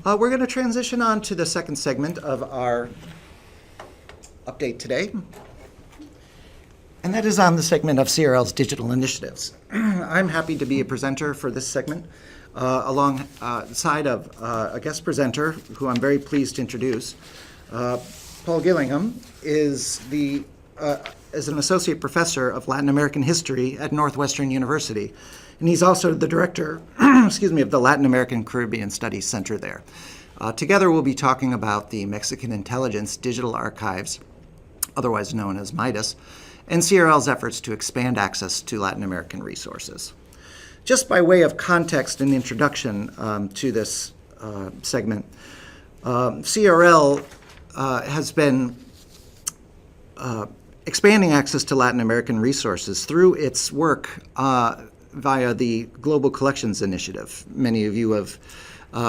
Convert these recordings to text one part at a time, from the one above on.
We're going to transition on to the second segment of our update today, and that is on the segment of CRL's digital initiatives. I'm happy to be a presenter for this segment alongside of a guest presenter who I'm very pleased to introduce. Paul Gillingham is an associate professor of Latin American history at Northwestern University, and he's also the director, of the Latin American Caribbean Studies Center there. Together, we'll be talking about the Mexican Intelligence Digital Archives, otherwise known as MIDAS, and CRL's efforts to expand access to Latin American resources. Just by way of context and introduction to this segment, CRL has been expanding access to Latin American resources through its work via the Global Collections Initiative. Many of you have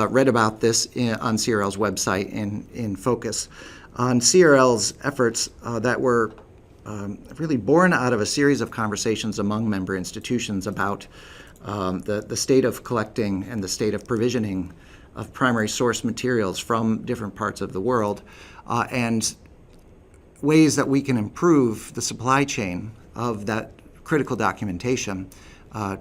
read about this on CRL's website in Focus on CRL's efforts that were really born out of a series of conversations among member institutions about the state of collecting and the state of provisioning of primary source materials from different parts of the world, and ways that we can improve the supply chain of that critical documentation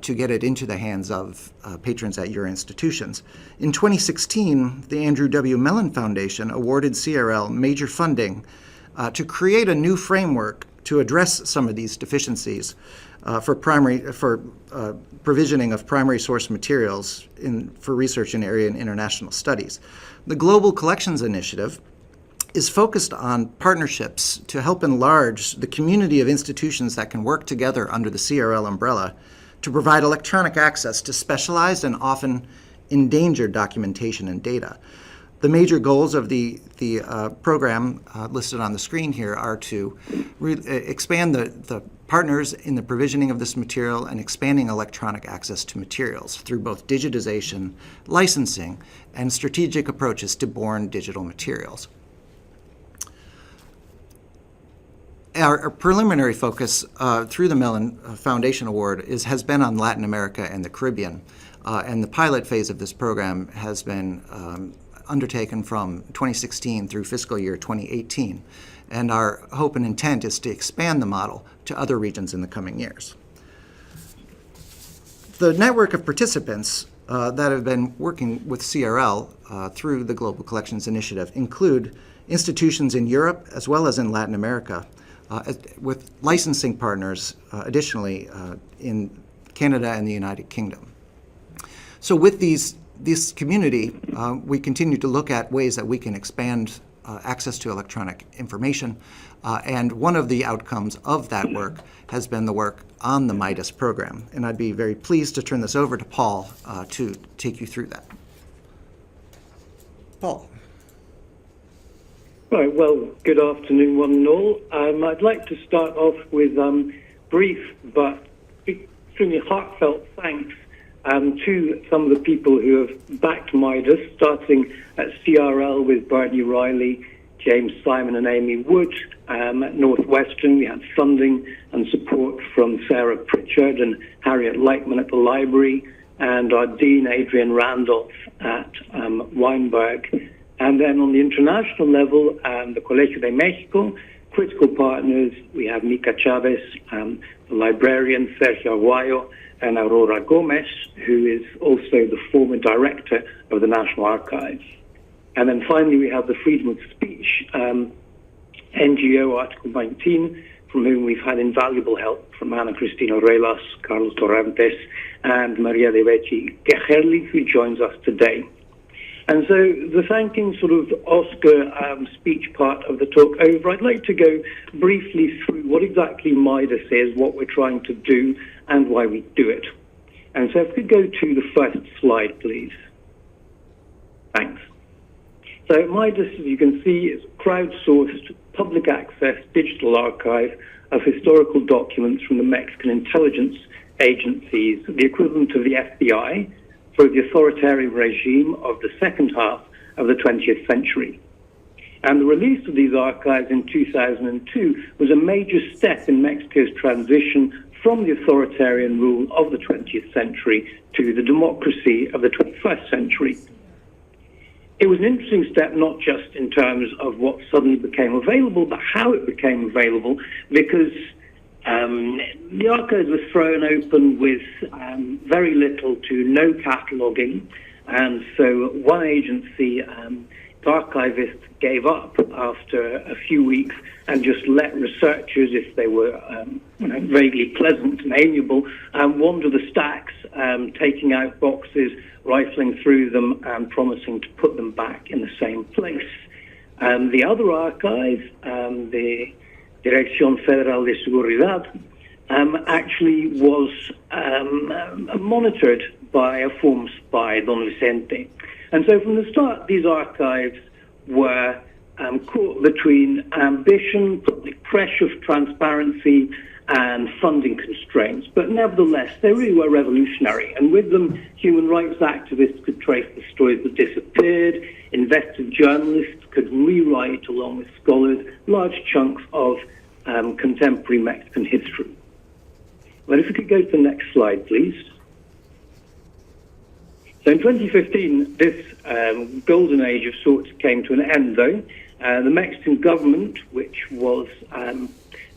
to get it into the hands of patrons at your institutions. In 2016, the Andrew W. Mellon Foundation awarded CRL major funding to create a new framework to address some of these deficiencies for provisioning of primary source materials for research in area and international studies. The Global Collections Initiative is focused on partnerships to help enlarge the community of institutions that can work together under the CRL umbrella to provide electronic access to specialized and often endangered documentation and data. The major goals of the program listed on the screen here are to expand the partners in the provisioning of this material and expanding electronic access to materials through both digitization, licensing, and strategic approaches to born digital materials. Our preliminary focus through the Mellon Foundation Award has been on Latin America and the Caribbean, and the pilot phase of this program has been undertaken from 2016 through fiscal year 2018, and our hope and intent is to expand the model to other regions in the coming years. The network of participants that have been working with CRL through the Global Collections Initiative include institutions in Europe as well as in Latin America, with licensing partners additionally in Canada and the United Kingdom. So with this community, we continue to look at ways that we can expand access to electronic information, and one of the outcomes of that work has been the work on the MIDAS program. And I'd be very pleased to turn this over to Paul to take you through that. Paul. Right, well, good afternoon, one and all. I'd like to start off with brief but extremely heartfelt thanks to some of the people who have backed MIDAS, starting at CRL with Bernie Riley, James Simon and Amy Wood. At Northwestern, we had funding and support from Sarah Pritchard and Harriet Lightman at the library, and our Dean, Adrian Randolph, at Weinberg. And then on the international level, the Colegio de Mexico, critical partners, we have Mica Chavez, the librarian Sergio Aguayo, and Aurora Gomez, who is also the former director of the National Archives. And then finally, we have the Freedom of Speech NGO Article 19, from whom we've had invaluable help from Ana Cristina Relas, Carlos Torrentes, and Maria de Becci Gejerli, who joins us today. And so the thanking sort of Oscar speech part of the talk over, I'd like to go briefly through what exactly MIDAS is, what we're trying to do, and why we do it. And so if we could go to the first slide, please. Thanks. So MIDAS, as you can see, is a crowdsourced, public access digital archive of historical documents from the Mexican intelligence agencies, the equivalent of the FBI, for the authoritarian regime of the second half of the 20th century. And the release of these archives in 2002 was a major step in Mexico's transition from the authoritarian rule of the 20th century to the democracy of the 21st century. it was an interesting step, not just in terms of what suddenly became available, but how it became available, because the archives were thrown open with very little to no cataloguing, and so one agency, the archivist, gave up after a few weeks and just let researchers, if they were vaguely pleasant and amiable, wander the stacks, taking out boxes, rifling through them, and promising to put them back in the same place. The other archive, the Dirección Federal de Seguridad, actually was monitored by a former spy, Don Vicente. And so from the start, these archives were caught between ambition, public pressure for transparency, and funding constraints. But nevertheless, they really were revolutionary. And with them, human rights activists could trace the stories that disappeared, invested journalists could rewrite, along with scholars, large chunks of contemporary Mexican history. Well, if we could go to the next slide, please. So in 2015, this golden age of sorts came to an end, though. The Mexican government, which was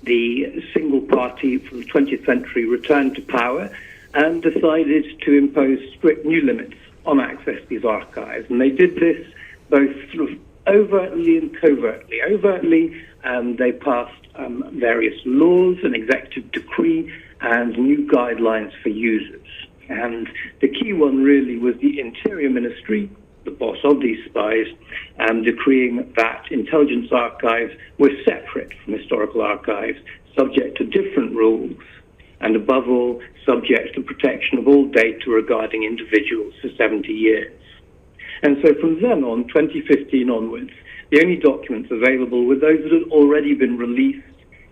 the single party from the 20th century, returned to power and decided to impose strict new limits on access to these archives. And they did this both sort of overtly and covertly. Overtly, they passed various laws, an executive decree, and new guidelines for users. And the key one really was the Interior Ministry, the boss of these spies, decreeing that intelligence archives were separate from historical archives, subject to different rules, and above all, subject to protection of all data regarding individuals for 70 years. And so from then on, 2015 onwards, the only documents available were those that had already been released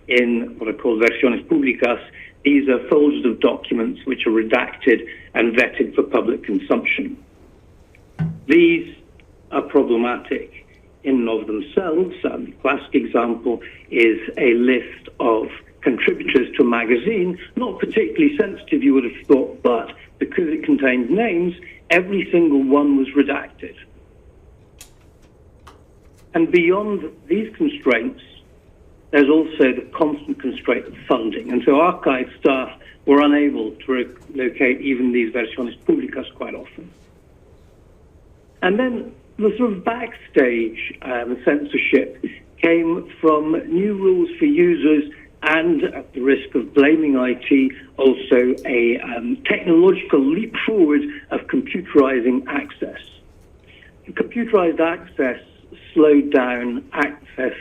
in what are called versiones públicas. These are folders of documents which are redacted and vetted for public consumption. These are problematic in and of themselves. The classic example is a list of contributors to a magazine, not particularly sensitive, you would have thought, but because it contained names, every single one was redacted. And beyond these constraints, there's also the constant constraint of funding. And so archive staff were unable to locate even these versiones públicas quite often. And then the sort of backstage censorship came from new rules for users and, at the risk of blaming IT, also a technological leap forward of computerizing access. Computerized access slowed down access,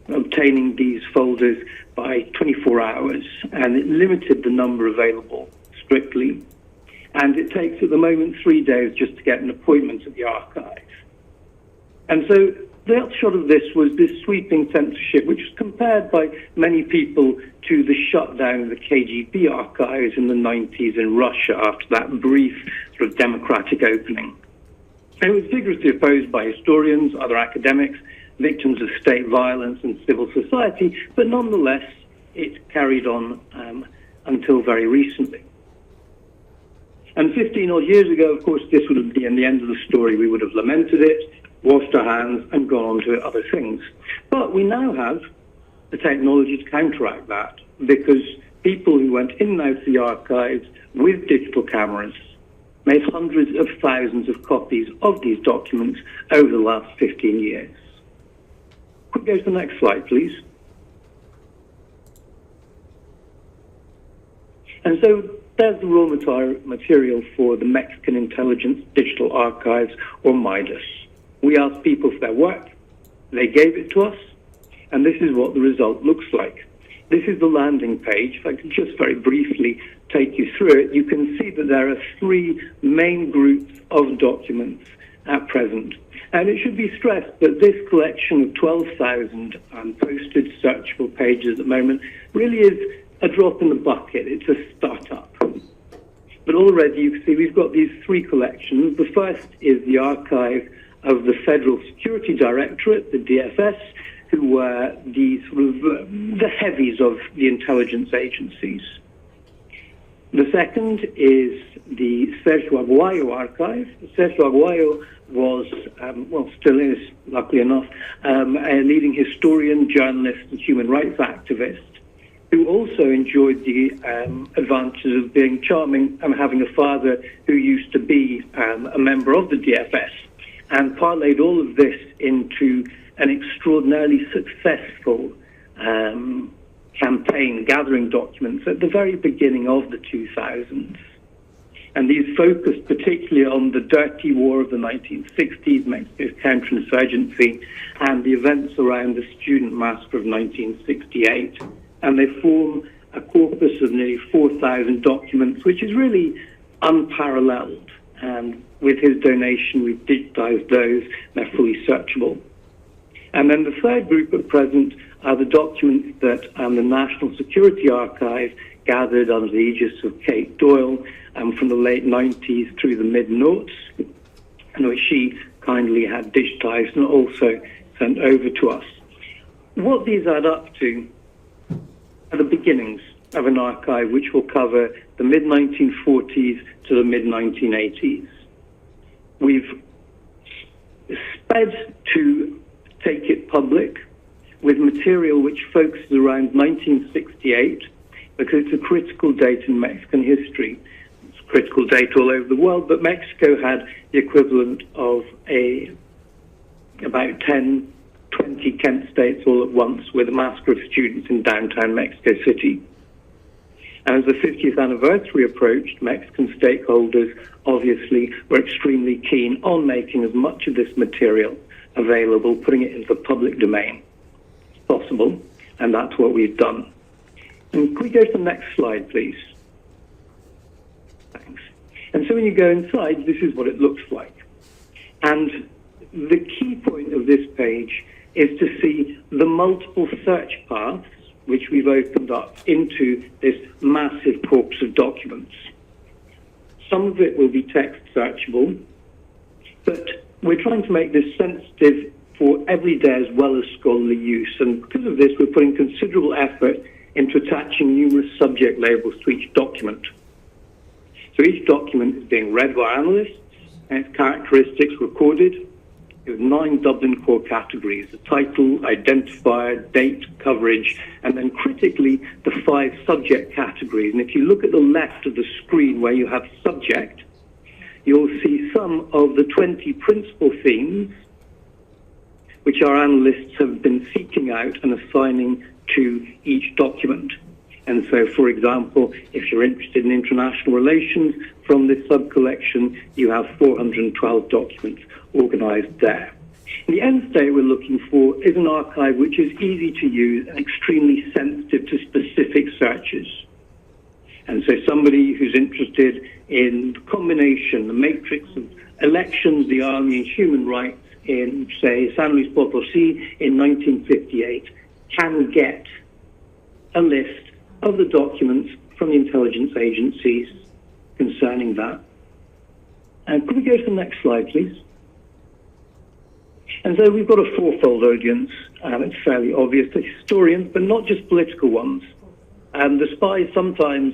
obtaining these folders by 24 hours, and it limited the number available strictly. And it takes, at the moment, 3 days just to get an appointment at the archive. And so the upshot of this was this sweeping censorship, which was compared by many people to the shutdown of the KGB archives in the 90s in Russia after that brief sort of democratic opening. And it was vigorously opposed by historians, other academics, victims of state violence and civil society, but nonetheless, it carried on until very recently. And 15 odd years ago, of course, this would have been the end of the story. We would have lamented it, washed our hands, and gone on to other things. But we now have the technology to counteract that, because people who went in and out of the archives with digital cameras made hundreds of thousands of copies of these documents over the last 15 years. Could go to the next slide, please. And so there's the raw material for the Mexican Intelligence Digital Archives, or MIDAS. We asked people for their work, they gave it to us, and this is what the result looks like. This is the landing page. If I could just very briefly take you through it, you can see that there are 3 main groups of documents at present. And it should be stressed that this collection of 12,000 posted searchable pages at the moment really is a drop in the bucket. It's a startup. But already you can see we've got these 3 collections. The first is the archive of the Federal Security Directorate, the DFS, who were the sort of the heavies of the intelligence agencies. The second is the Sergio Aguayo archive. Sergio Aguayo was, still is, luckily enough, a leading historian, journalist, and human rights activist who also enjoyed the advantages of being charming and having a father who used to be a member of the DFS, and parlayed all of this into an extraordinarily successful campaign gathering documents at the very beginning of the 2000s. And these focused particularly on the dirty war of the 1960s, Mexico's counterinsurgency, and the events around the student massacre of 1968. And they form a corpus of nearly 4,000 documents, which is really unparalleled. And with his donation, we've digitized those. They're fully searchable. And then the third group at present are the documents that the National Security Archive gathered under the aegis of Kate Doyle from the late 90s through the mid-noughts, and which she kindly had digitized and also sent over to us. What these add up to are the beginnings of an archive which will cover the mid-1940s to the mid-1980s. We've sped to take it public with material which focuses around 1968 because it's a critical date in Mexican history. It's a critical date all over the world, but Mexico had the equivalent of about 10, 20 Kent states all at once with a massacre of students in downtown Mexico City. And as the 50th anniversary approached, Mexican stakeholders obviously were extremely keen on making as much of this material available, putting it into the public domain as possible, and that's what we've done. And can we go to the next slide, please? Thanks. And so when you go inside, this is what it looks like. And the key point of this page is to see the multiple search paths which we've opened up into this massive corpus of documents. Some of it will be text searchable, but we're trying to make this sensitive for everyday as well as scholarly use. And because of this, we're putting considerable effort into attaching numerous subject labels to each document. So each document is being read by analysts and its characteristics recorded. With 9 Dublin core categories: the title, identifier, date, coverage, and then critically the 5 subject categories. And if you look at the left of the screen where you have subject, you'll see some of the 20 principal themes which our analysts have been seeking out and assigning to each document. And so, for example, if you're interested in international relations, from this sub-collection, you have 412 documents organized there. And the end state we're looking for is an archive which is easy to use and extremely sensitive to specific searches. And so somebody who's interested in the combination, the matrix of elections, the army, and human rights in, say, San Luis Potosí in 1958 can get a list of the documents from the intelligence agencies concerning that. And could we go to the next slide, please? And so we've got a fourfold audience. It's fairly obvious to historians, but not just political ones. The spies sometimes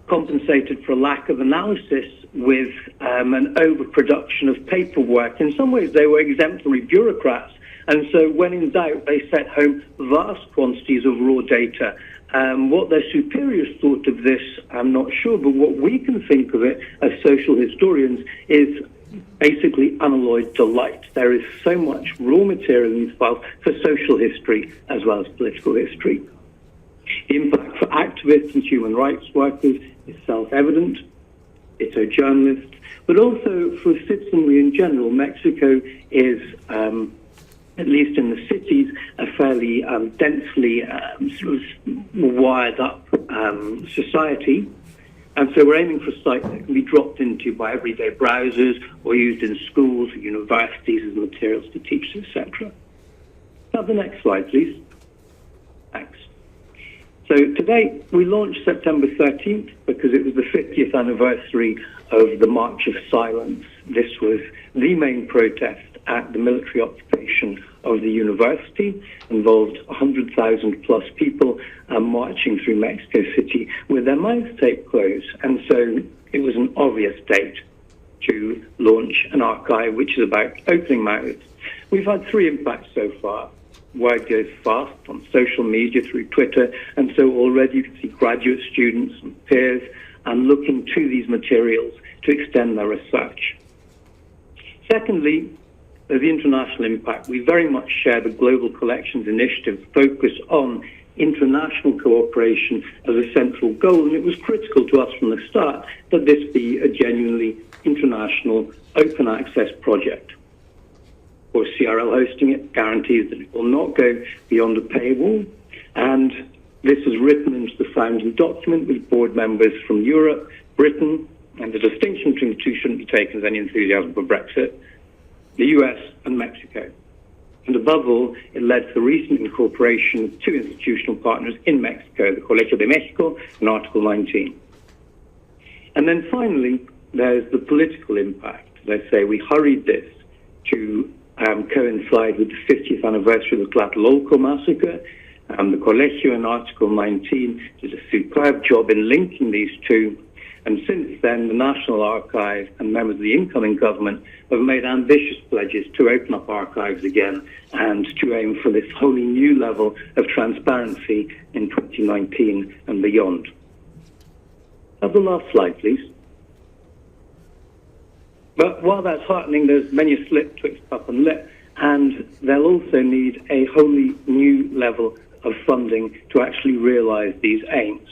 compensated for a lack of analysis with an overproduction of paperwork. In some ways, they were exemplary bureaucrats. And so when in doubt, they sent home vast quantities of raw data. What their superiors thought of this, I'm not sure, but what we can think of it as social historians is basically unalloyed delight. There is so much raw material in these files for social history as well as political history. The impact for activists and human rights workers is self-evident. It's a journalist, but also for citizenry in general. Mexico is, at least in the cities, a fairly densely sort of wired up society. And so we're aiming for a site that can be dropped into by everyday browsers or used in schools or universities as materials to teach, etc. Have the next slide, please. Thanks. So today, we launched September 13th because it was the 50th anniversary of the March of Silence. This was the main protest at the military occupation of the university, involved 100,000 plus people marching through Mexico City with their mouths taped closed. And so it was an obvious date to launch an archive which is about opening mouths. We've had 3 impacts so far. Word goes fast on social media through Twitter, and so already you can see graduate students and peers and looking to these materials to extend their research. Secondly, there's the international impact. We very much share the Global Collections Initiative focus on international cooperation as a central goal, and it was critical to us from the start that this be a genuinely international open access project. Of course, CRL hosting it guarantees that it will not go beyond a paywall, and this was written into the founding document with board members from Europe, Britain, and the distinction between the two shouldn't be taken as any enthusiasm for Brexit, the US and Mexico. And above all, it led to the recent incorporation of 2 institutional partners in Mexico, the Colegio de Mexico and Article 19. And then finally, there's the political impact. As I say, we hurried this to coincide with the 50th anniversary of the Tlatelolco massacre. The Colegio and Article 19 did a superb job in linking these two. And since then, the National Archive and members of the incoming government have made ambitious pledges to open up archives again and to aim for this wholly new level of transparency in 2019 and beyond. Have the last slide, please. But while that's heartening, there's many a slip twixt cup and lip, and they'll also need a wholly new level of funding to actually realise these aims.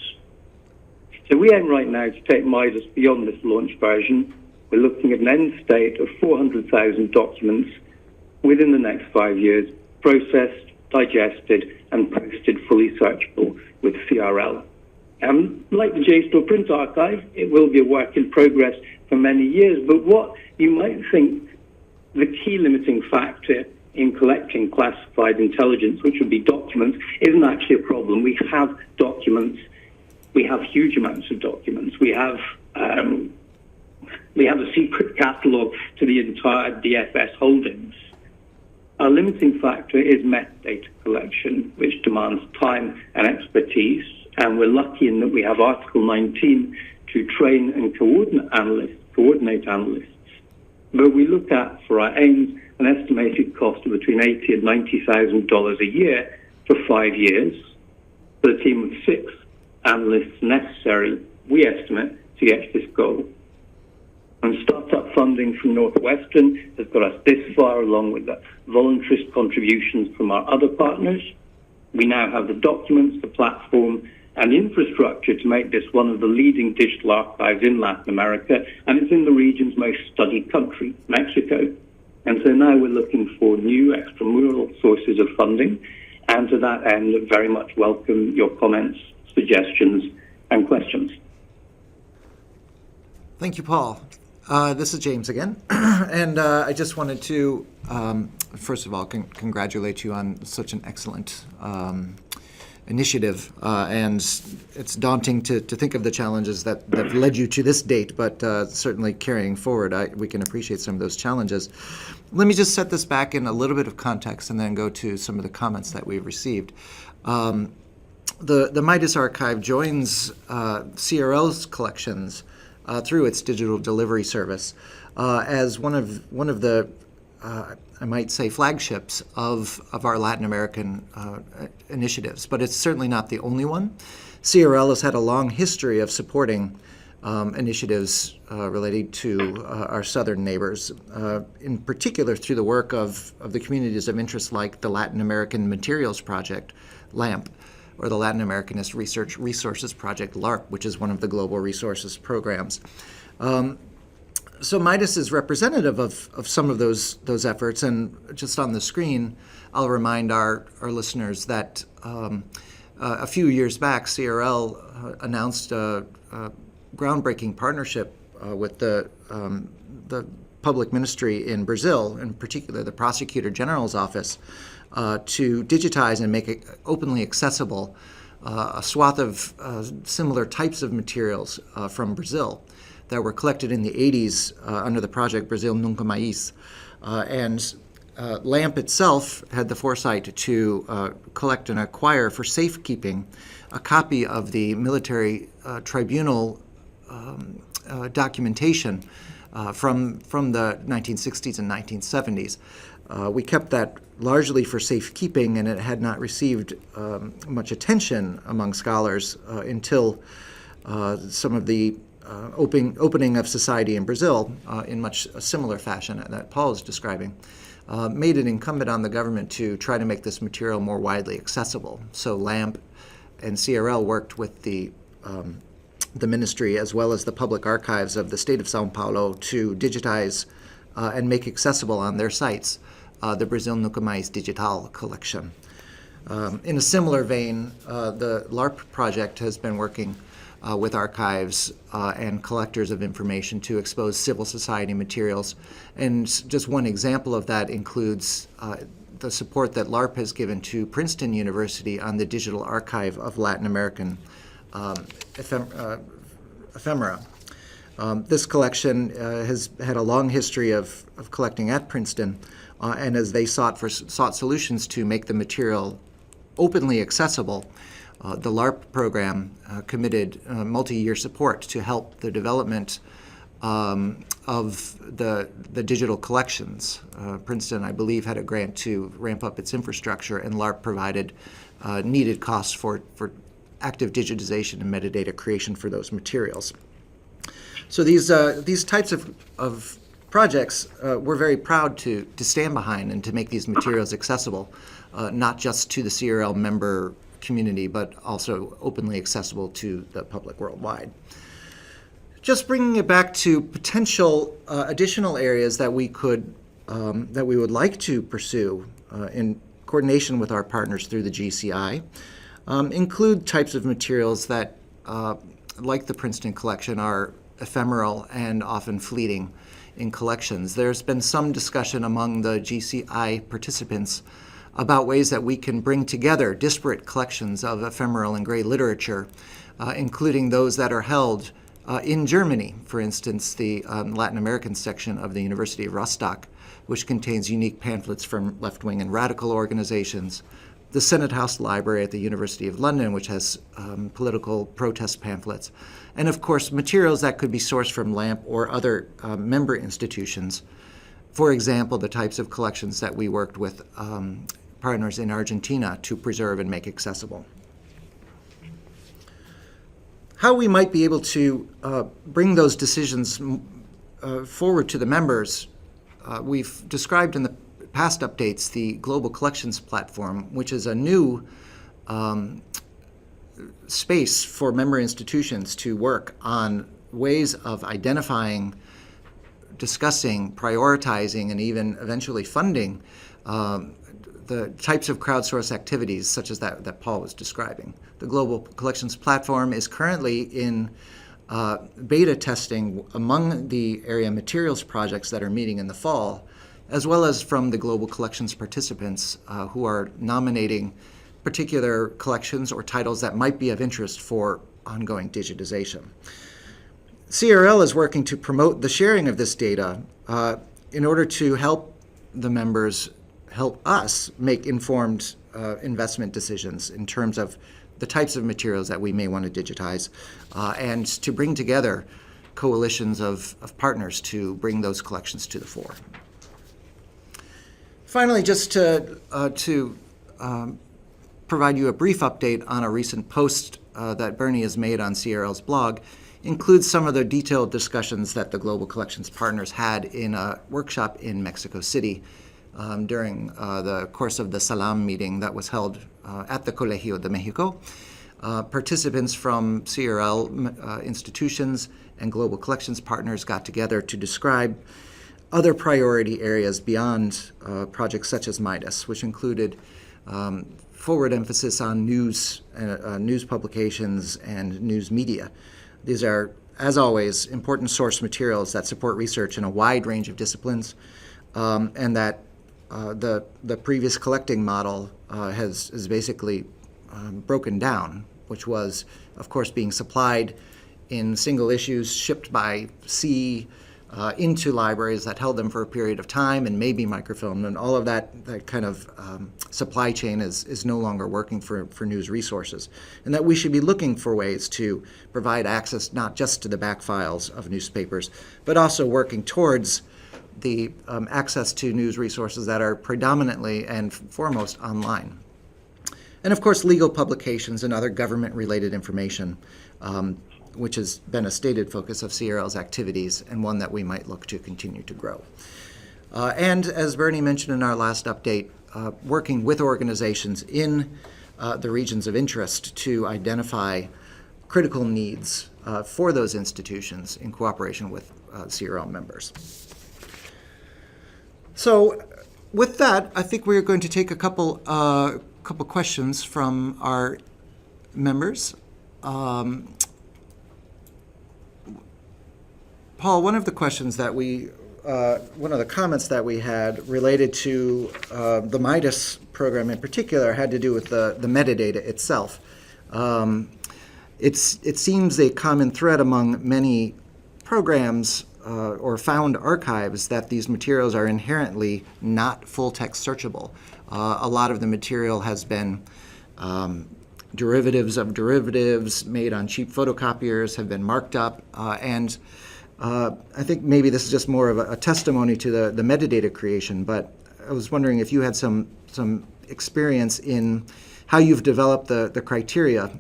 So we aim right now to take MIDAS beyond this launch version. We're looking at an end state of 400,000 documents within the next 5 years, processed, digested, and posted fully searchable with CRL. Like the JSTOR print archive, it will be a work in progress for many years, but what you might think the key limiting factor in collecting classified intelligence, which would be documents, isn't actually a problem. We have documents. We have huge amounts of documents. We have a secret catalogue to the entire DFS holdings. Our limiting factor is metadata collection, which demands time and expertise, and we're lucky in that we have Article 19 to train and coordinate analysts. But we look at, for our aims, an estimated cost of between $80,000 and $90,000 a year for 5 years, for a team of 6 analysts necessary, we estimate, to get to this goal. And startup funding from Northwestern has got us this far, along with the voluntary contributions from our other partners. We now have the documents, the platform, and the infrastructure to make this one of the leading digital archives in Latin America, and it's in the region's most studied country, Mexico. And so now we're looking for new extramural sources of funding, and to that end, very much welcome your comments, suggestions, and questions. Thank you, Paul. This is James again, and I just wanted to, first of all, congratulate you on such an excellent initiative, and it's daunting to think of the challenges that led you to this date, but certainly carrying forward, we can appreciate some of those challenges. Let me just set this back in a little bit of context and then go to some of the comments that we've received. The MIDAS Archive joins CRL's collections through its digital delivery service as one of the I might say flagships of our Latin American initiatives, but it's certainly not the only one. CRL has had a long history of supporting initiatives related to our southern neighbors, in particular through the work of the communities of interest like the Latin American Materials Project, LAMP, or the Latin Americanist Research Resources Project, LARP, which is one of the global resources programs. So MIDAS is representative of some of those efforts, and just on the screen, I'll remind our listeners that a few years back, CRL announced a groundbreaking partnership with the public ministry in Brazil, in particular the Prosecutor General's office, to digitize and make it openly accessible a swath of similar types of materials from Brazil that were collected in the 80s under the project Brasil Nunca Mais. And LAMP itself had the foresight to collect and acquire for safekeeping a copy of the military tribunal documentation from the 1960s and 1970s. We kept that largely for safekeeping, and it had not received much attention among scholars until some of the opening of society in Brazil, in much a similar fashion that Paul is describing, made it incumbent on the government to try to make this material more widely accessible. So LAMP and CRL worked with the ministry as well as the public archives of the state of São Paulo to digitize and make accessible on their sites the Brasil Nunca Mais Digital collection. In a similar vein, the LARP project has been working with archives and collectors of information to expose civil society materials. And just one example of that includes the support that LARP has given to Princeton University on the digital archive of Latin American ephemera. This collection has had a long history of collecting at Princeton, and as they sought solutions to make the material openly accessible, the LARP program committed multi-year support to help the development of the digital collections. Princeton, I believe, had a grant to ramp up its infrastructure, and LARP provided needed costs for active digitization and metadata creation for those materials. So these types of projects we're very proud to stand behind and to make these materials accessible, not just to the CRL member community, but also openly accessible to the public worldwide. Just bringing it back to potential additional areas that we would like to pursue in coordination with our partners through the GCI, include types of materials that, like the Princeton collection, are ephemeral and often fleeting in collections. There's been some discussion among the GCI participants about ways that we can bring together disparate collections of ephemeral and gray literature, including those that are held in Germany. For instance, the Latin American section of the University of Rostock, which contains unique pamphlets from left-wing and radical organizations, the Senate House Library at the University of London, which has political protest pamphlets, and of course materials that could be sourced from LAMP or other member institutions. For example, the types of collections that we worked with partners in Argentina to preserve and make accessible. How we might be able to bring those decisions forward to the members, we've described in the past updates the Global Collections Platform, which is a new space for member institutions to work on ways of identifying, discussing, prioritizing, and even eventually funding the types of crowdsourced activities such as that Paul was describing. The Global Collections Platform is currently in beta testing among the area materials projects that are meeting in the fall, as well as from the Global Collections participants who are nominating particular collections or titles that might be of interest for ongoing digitization. CRL is working to promote the sharing of this data in order to help the members, help us make informed investment decisions in terms of the types of materials that we may want to digitize, and to bring together coalitions of partners to bring those collections to the fore. Finally, just to provide you a brief update on a recent post that Bernie has made on CRL's blog, includes some of the detailed discussions that the Global Collections partners had in a workshop in Mexico City during the course of the Salam meeting that was held at the Colegio de Mexico. Participants from CRL institutions and Global Collections partners got together to describe other priority areas beyond projects such as MIDAS, which included forward emphasis on news publications and news media. These are, as always, important source materials that support research in a wide range of disciplines, and that the previous collecting model has basically broken down, which was, of course, being supplied in single issues shipped by sea into libraries that held them for a period of time and maybe microfilmed, and all of that kind of supply chain is no longer working for news resources. And that we should be looking for ways to provide access not just to the back files of newspapers, but also working towards the access to news resources that are predominantly and foremost online. And of course, legal publications and other government-related information, which has been a stated focus of CRL's activities and one that we might look to continue to grow. And as Bernie mentioned in our last update, working with organizations in the regions of interest to identify critical needs for those institutions in cooperation with CRL members. So with that, I think we're going to take a couple questions from our members. Paul, one of the questions that one of the comments that we had related to the MIDAS program in particular had to do with the metadata itself. It seems a common thread among many programs or found archives that these materials are inherently not full-text searchable. A lot of the material has been derivatives of derivatives made on cheap photocopiers, have been marked up, and I think maybe this is just more of a testimony to the metadata creation, but I was wondering if you had some experience in how you've developed the criteria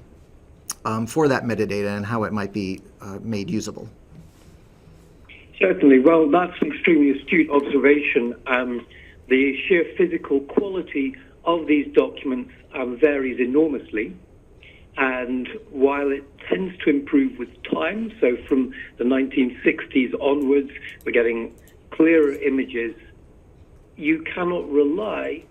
for that metadata and how it might be made usable. Certainly. Well, that's an extremely astute observation. The sheer physical quality of these documents varies enormously. And while it tends to improve with time, so from the 1960s onwards, we're getting clearer images, you cannot rely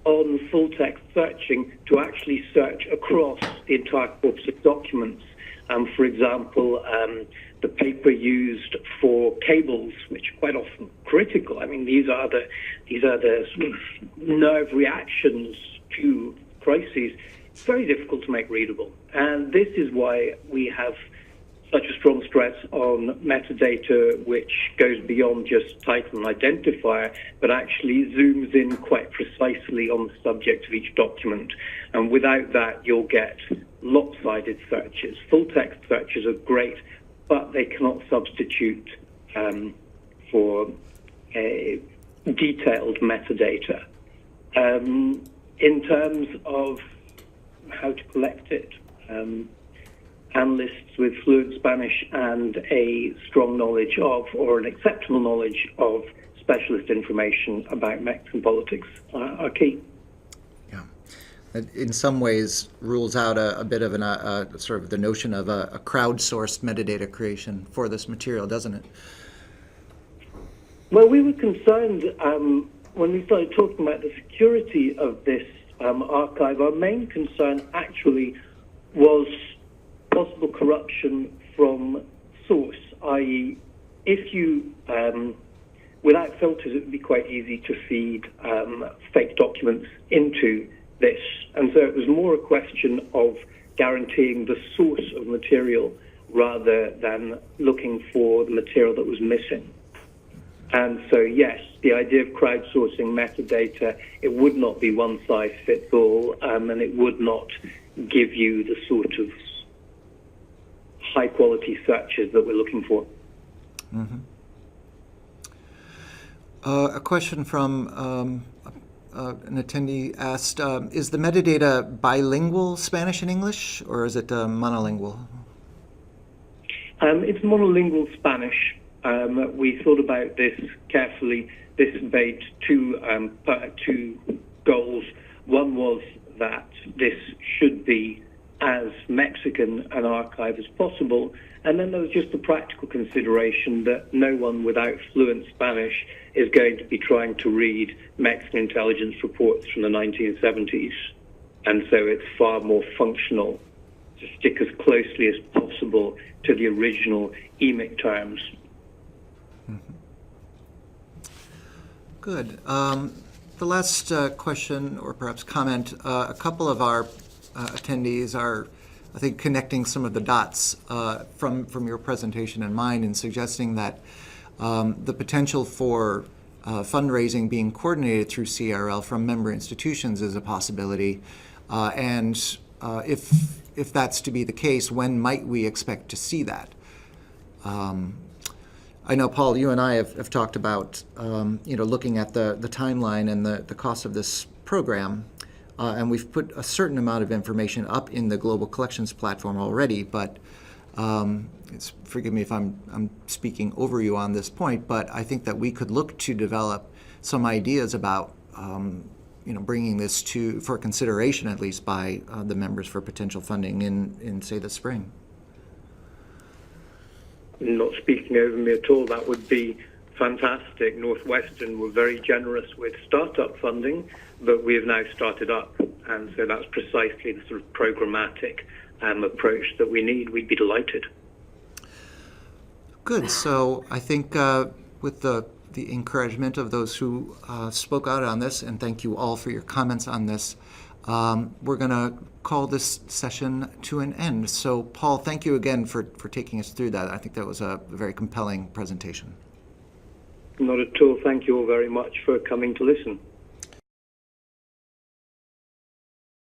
on full-text searching to actually search across the entire corpus of documents. For example, the paper used for cables, which are quite often critical. I mean, these are the sort of nerve reactions to crises. It's very difficult to make readable. And this is why we have such a strong stress on metadata, which goes beyond just title and identifier, but actually zooms in quite precisely on the subject of each document. And without that, you'll get lopsided searches. Full-text searches are great, but they cannot substitute for detailed metadata. In terms of how to collect it, analysts with fluent Spanish and a strong knowledge of, or an acceptable knowledge of, specialist information about Mexican politics are key. Yeah, it in some ways rules out a bit of sort of the notion of a crowdsourced metadata creation for this material, doesn't it? Well, we were concerned when we started talking about the security of this archive. Our main concern actually was possible corruption from source, i.e., if you, without filters, it would be quite easy to feed fake documents into this. And so it was more a question of guaranteeing the source of material rather than looking for the material that was missing. And so, yes, the idea of crowdsourcing metadata, it would not be one size fits all, and it would not give you the sort of high-quality searches that we're looking for. Mm-hmm. A question from an attendee asked, is the metadata bilingual, Spanish and English, or is it monolingual? It's monolingual Spanish. We thought about this carefully. This obeyed two goals. One was that this should be as Mexican an archive as possible, and then there was just the practical consideration that no one without fluent Spanish is going to be trying to read Mexican intelligence reports from the 1970s, and so it's far more functional to stick as closely as possible to the original EMIC terms. Mm-hmm. Good. The last question, or perhaps comment, a couple of our attendees are, I think, connecting some of the dots from your presentation and mine, and suggesting that The potential for fundraising being coordinated through CRL from member institutions is a possibility. And if that's to be the case, when might we expect to see that? I know, Paul, you and I have talked about looking at the timeline and the cost of this program, and we've put a certain amount of information up in the Global Collections platform already, but forgive me if I'm speaking over you on this point, but I think that we could look to develop some ideas about bringing this for consideration, at least by the members for potential funding in say, the spring. Not speaking over me at all, that would be fantastic. Northwestern were very generous with startup funding, but we have now started up, and so that's precisely the sort of programmatic approach that we need. We'd be delighted. Good. So I think with the encouragement of those who spoke out on this, and thank you all for your comments on this, we're going to call this session to an end. So, Paul, thank you again for taking us through that. I think that was a very compelling presentation. Not at all. Thank you all very much for coming to listen.